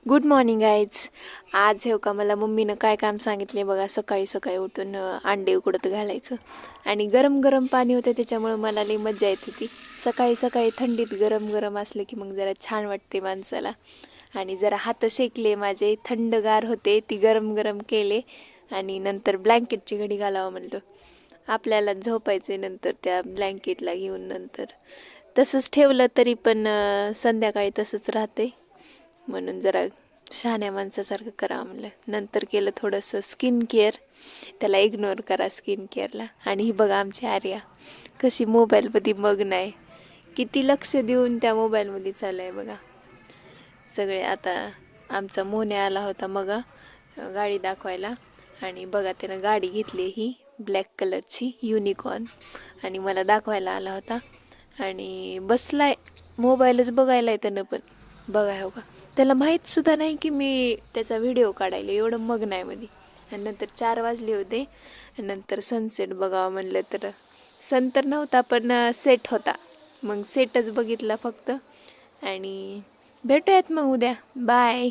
Good morning guys. आज हे का मला मम्मीनं काय काम सांगितले बघा. सकाळी सकाळी उठून अंडे उकडत घालायचं आणि गरम गरम पाणी होतं त्याच्यामुळं मला लई मज्जा येत होती. सकाळी सकाळी थंडीत गरम गरम असलं की मग जरा छान वाटते माणसाला. आणि जरा हात शेकले माझे, थंडगार होते, ती गरम गरम केले आणि नंतर ब्लँकेटची घडी घालावं म्हणलं. आपल्याला झोपायचे नंतर त्या ब्लँकेटला घेऊन. नंतर तसंच ठेवलं तरी पण संध्याकाळी तसंच राहते, म्हणून जरा शहाण्या माणसासारखं करावं म्हणलं. नंतर केलं थोडंसं स्किन केअर. त्याला इग्नोर करा स्किन केअरला. आणि ही बघा आमची आर्या कशी मोबाईलमध्ये मग्न आहे, किती लक्ष देऊन त्या मोबाईलमध्ये चालू आहे बघा सगळे. आता आमचा मोने आला होता मग गाडी दाखवायला, आणि बघा त्यानं गाडी घेतली ही ब्लॅक कलरची युनिकॉर्न, आणि मला दाखवायला आला होता आणि बसलाय मोबाईलच बघायला. त्यानं पण बघा हो का, त्याला माहीत सुद्धा नाही की मी त्याचा व्हिडिओ काढायला, एवढं मग्न आहे मध्ये. आणि नंतर 4 वाजले होते, नंतर सनसेट बघावं म्हणलं तर सन तर नव्हता पण सेट होता, मग सेटच बघितला फक्त. आणि भेटूयात मग उद्या. बाय.